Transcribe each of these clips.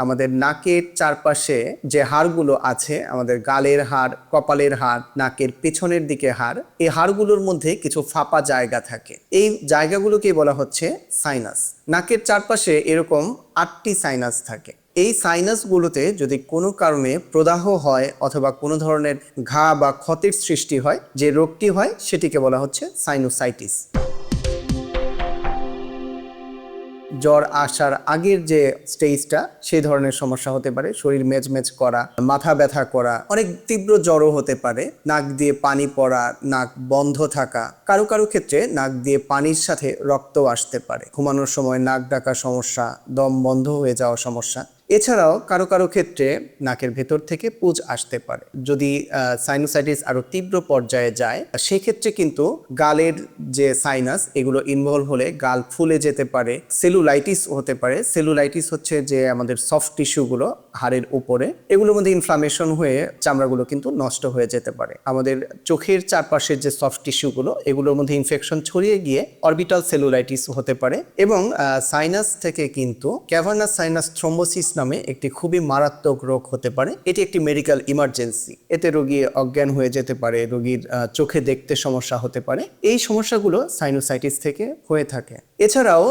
আমাদের নাকের চারপাশে যে হাড়গুলো আছে, আমাদের গালের হাড়, কপালের হাড়, নাকের পেছনের দিকে হাড়, এই হাড়গুলোর মধ্যে কিছু ফাঁপা জায়গা থাকে। এই জায়গাগুলোকে বলা হচ্ছে সাইনাস। নাকের চারপাশে এরকম 8টি সাইনাস থাকে। এই সাইনাসগুলোতে যদি কোনো কারণে প্রদাহ হয় অথবা কোনো ধরনের ঘা বা ক্ষতের সৃষ্টি হয়, যে রোগটি হয় সেটিকে বলা হচ্ছে সাইনোসাইটিস। জ্বর আসার আগের যে স্টেজটা, সেই ধরনের সমস্যা হতে পারে। শরীর মেজমেজ করা, মাথা ব্যথা করা, অনেক তীব্র জ্বরও হতে পারে, নাক দিয়ে পানি পড়া, নাক বন্ধ থাকা, কারো কারো ক্ষেত্রে নাক দিয়ে পানির সাথে রক্তও আসতে পারে, ঘুমানোর সময় নাক ডাকা সমস্যা, দম বন্ধ হয়ে যাওয়া সমস্যা। এছাড়াও কারো কারো ক্ষেত্রে নাকের ভেতর থেকে পুঁজ আসতে পারে। যদি সাইনোসাইটিস আরো তীব্র পর্যায়ে যায়, সেক্ষেত্রে কিন্তু গালের যে সাইনাস এগুলো ইনভলভ হলে গাল ফুলে যেতে পারে, সেলুলাইটিস হতে পারে। সেলুলাইটিস হচ্ছে যে আমাদের সফট টিস্যুগুলো হাড়ের উপরে, এগুলোর মধ্যে ইনফ্লামেশন হয়ে চামড়াগুলো কিন্তু নষ্ট হয়ে যেতে পারে। আমাদের চোখের চারপাশের যে সফট টিস্যুগুলো, এগুলোর মধ্যে ইনফেকশন ছড়িয়ে গিয়ে অরবিটাল সেলুলাইটিস হতে পারে। এবং সাইনাস থেকে কিন্তু ক্যাভার্নাস সাইনাস থ্রম্বোসিস নামে একটি খুবই মারাত্মক রোগ হতে পারে। এটি একটি মেডিকেল ইমার্জেন্সি। এতে রোগী অজ্ঞান হয়ে যেতে পারে, রোগীর চোখে দেখতে সমস্যা হতে পারে। এই সমস্যাগুলো সাইনোসাইটিস থেকে হয়ে থাকে। এছাড়াও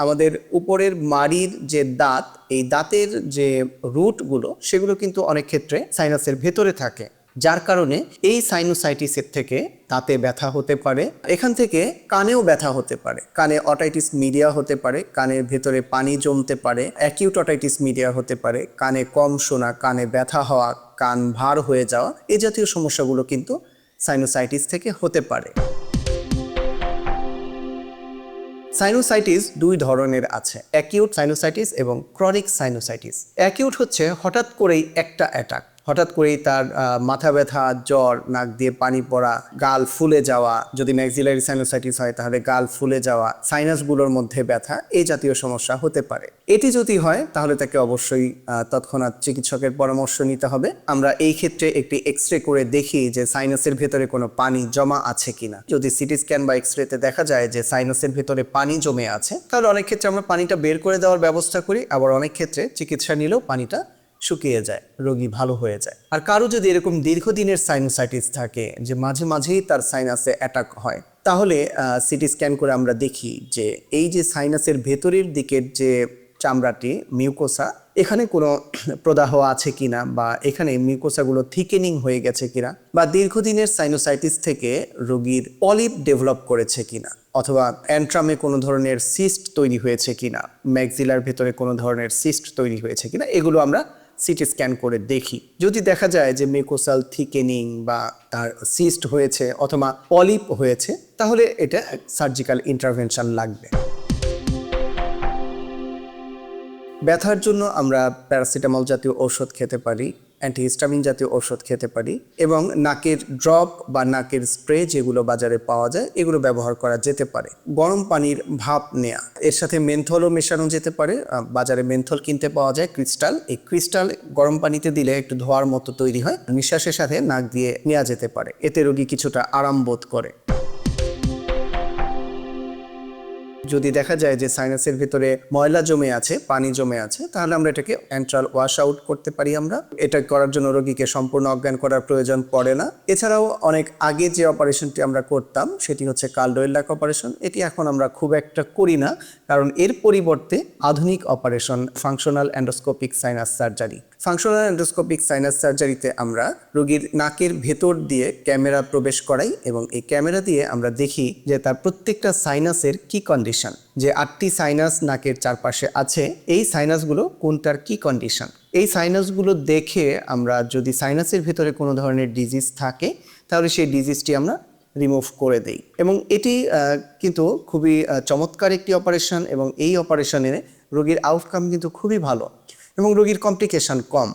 আমাদের উপরের মাড়ির যে দাঁত, এই দাঁতের যে রুটগুলো, সেগুলো কিন্তু অনেক ক্ষেত্রে সাইনাসের ভেতরে থাকে, যার কারণে এই সাইনোসাইটিসের থেকে দাঁতে ব্যথা হতে পারে। এখান থেকে কানেও ব্যথা হতে পারে, কানে অটাইটিস মিডিয়া হতে পারে, কানের ভেতরে পানি জমতে পারে, অ্যাকিউট অটাইটিস মিডিয়া হতে পারে, কানে কম শোনা, কানে ব্যথা হওয়া, কান ভার হয়ে যাওয়া, এই জাতীয় সমস্যাগুলো কিন্তু সাইনোসাইটিস থেকে হতে পারে। সাইনোসাইটিস দুই ধরনের আছে, অ্যাকিউট সাইনোসাইটিস এবং ক্রনিক সাইনোসাইটিস। অ্যাকিউট হচ্ছে হঠাৎ করেই একটা অ্যাটাক, হঠাৎ করেই তার মাথা ব্যথা, জ্বর, নাক দিয়ে পানি পড়া, গাল ফুলে যাওয়া, যদি ম্যাক্সিলারি সাইনোসাইটিস হয় তাহলে গাল ফুলে যাওয়া, সাইনাসগুলোর মধ্যে ব্যথা, এই জাতীয় সমস্যা হতে পারে। এটি যদি হয় তাহলে তাকে অবশ্যই তৎক্ষণাৎ চিকিৎসকের পরামর্শ নিতে হবে। আমরা এই ক্ষেত্রে একটি এক্সরে করে দেখি যে সাইনাসের ভেতরে কোনো পানি জমা আছে কিনা। যদি সিটি স্ক্যান বা এক্সরেতে দেখা যায় যে সাইনাসের ভেতরে পানি জমে আছে, তাহলে অনেক ক্ষেত্রে আমরা পানিটা বের করে দেওয়ার ব্যবস্থা করি। আবার অনেক ক্ষেত্রে চিকিৎসা নিলেও পানিটা শুকিয়ে যায়, রোগী ভালো হয়ে যায়। আর কারো যদি এরকম দীর্ঘদিনের সাইনোসাইটিস থাকে, যে মাঝে মাঝেই তার সাইনাসে অ্যাটাক হয়, তাহলে সিটি স্ক্যান করে আমরা দেখি যে এই যে সাইনাসের ভেতরের দিকের যে চামড়াটি, মিউকোসা, এখানে কোনো প্রদাহ আছে কিনা, বা এখানে মিউকোসাগুলো থিকেনিং হয়ে গেছে কিনা, বা দীর্ঘদিনের সাইনোসাইটিস থেকে রোগীর পলিপ ডেভেলপ করেছে কিনা, অথবা অ্যান্ট্রামে কোনো ধরনের সিস্ট তৈরি হয়েছে কিনা, ম্যাক্সিলার ভেতরে কোনো ধরনের সিস্ট তৈরি হয়েছে কিনা, এগুলো আমরা সিটি স্ক্যান করে দেখি। যদি দেখা যায় যে মিউকোসাল থিকেনিং বা তার সিস্ট হয়েছে অথবা পলিপ হয়েছে, তাহলে এটা সার্জিক্যাল ইন্টারভেনশন লাগবে। ব্যথার জন্য আমরা প্যারাসিটামল জাতীয় ঔষধ খেতে পারি, অ্যান্টিহিস্টামিন জাতীয় ঔষধ খেতে পারি, এবং নাকের ড্রপ বা নাকের স্প্রে যেগুলো বাজারে পাওয়া যায়, এগুলো ব্যবহার করা যেতে পারে। গরম পানির ভাপ নেওয়া, এর সাথে মেন্থলও মেশানো যেতে পারে। বাজারে মেন্থল কিনতে পাওয়া যায়, ক্রিস্টাল। এই ক্রিস্টাল গরম পানিতে দিলে একটু ধোঁয়ার মতো তৈরি হয়, নিঃশ্বাসের সাথে নাক দিয়ে নেওয়া যেতে পারে, এতে রোগী কিছুটা আরাম বোধ করে। যদি দেখা যায় যে সাইনাসের ভিতরে ময়লা জমে আছে, পানি জমে আছে, তাহলে আমরা এটাকে এন্ট্রাল ওয়াশ আউট করতে পারি। আমরা এটা করার জন্য রোগীকে সম্পূর্ণ অজ্ঞান করার প্রয়োজন পড়ে না। এছাড়াও অনেক আগে যে অপারেশনটি আমরা করতাম সেটি হচ্ছে কালডোয়েল-লাক অপারেশন। এটি এখন আমরা খুব একটা করি না, কারণ এর পরিবর্তে আধুনিক operation functional endoscopic sinus surgery. Functional endoscopic sinus সার্জারিতে আমরা রোগীর নাকের ভেতর দিয়ে ক্যামেরা প্রবেশ করাই, এবং এই ক্যামেরা দিয়ে আমরা দেখি যে তার প্রত্যেকটা সাইনাসের কি কন্ডিশন, যে 8টি সাইনাস নাকের চারপাশে আছে, এই সাইনাসগুলো কোনটার কি কন্ডিশন। এই সাইনাসগুলো দেখে আমরা যদি সাইনাসের ভেতরে কোনো ধরনের ডিজিজ থাকে, তাহলে সেই ডিজিজটি আমরা রিমুভ করে দেই। এবং এটি কিন্তু খুবই চমৎকার একটি অপারেশন, এবং এই অপারেশনে রোগীর আউটকাম কিন্তু খুবই ভালো এবং রোগীর কমপ্লিকেশন কম।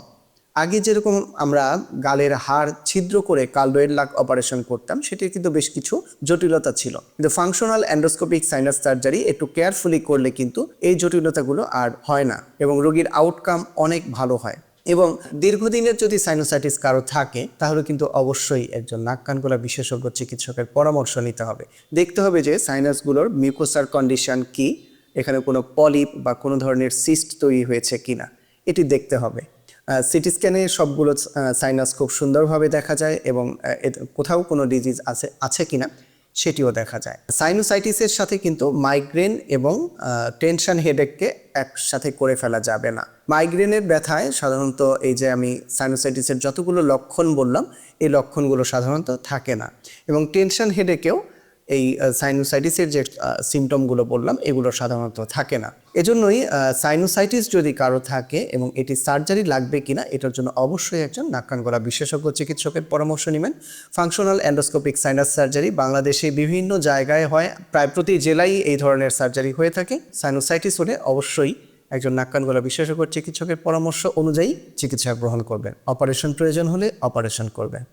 আগে যেরকম আমরা গালের হাড় ছিদ্র করে কালডোয়েল-লাক অপারেশন করতাম, সেটির কিন্তু বেশ কিছু জটিলতা ছিল, কিন্তু ফাংশনাল এন্ডোস্কোপিক সাইনাস সার্জারি একটু কেয়ারফুলি করলে কিন্তু এই জটিলতাগুলো আর হয় না, এবং রোগীর আউটকাম অনেক ভালো হয়। এবং দীর্ঘদিনের যদি সাইনোসাইটিস কারো থাকে, তাহলে কিন্তু অবশ্যই একজন নাক কান গলা বিশেষজ্ঞ চিকিৎসকের পরামর্শ নিতে হবে। দেখতে হবে যে সাইনাসগুলোর মিউকোসার কন্ডিশন কি, এখানে কোনো পলিপ বা কোনো ধরনের সিস্ট তৈরি হয়েছে কিনা, এটি দেখতে হবে। সিটি স্ক্যানে সবগুলো সাইনাস খুব সুন্দরভাবে দেখা যায় এবং কোথাও কোনো ডিজিজ আছে কিনা সেটিও দেখা যায়। সাইনোসাইটিসের সাথে কিন্তু মাইগ্রেন এবং টেনশন হেডেককে একসাথে করে ফেলা যাবে না। মাইগ্রেনের ব্যথায় সাধারণত এই যে আমি সাইনোসাইটিসের যতগুলো লক্ষণ বললাম এই লক্ষণগুলো সাধারণত থাকে না, এবং টেনশন হেডেকেও এই সাইনোসাইটিসের যে সিমটমগুলো বললাম এগুলো সাধারণত থাকে না। এজন্যই সাইনোসাইটিস যদি কারো থাকে এবং এটি সার্জারি লাগবে কিনা এটার জন্য অবশ্যই একজন নাক কান গলা বিশেষজ্ঞ চিকিৎসকের পরামর্শ নেবেন। ফাংশনাল এন্ডোস্কোপিক সাইনাস সার্জারি বাংলাদেশে বিভিন্ন জায়গায় হয়, প্রায় প্রতি জেলায় এই ধরনের সার্জারি হয়ে থাকে। সাইনোসাইটিস হলে অবশ্যই একজন নাক কান গলা বিশেষজ্ঞ চিকিৎসকের পরামর্শ অনুযায়ী চিকিৎসা গ্রহণ করবেন। অপারেশন প্রয়োজন হলে অপারেশন করবেন।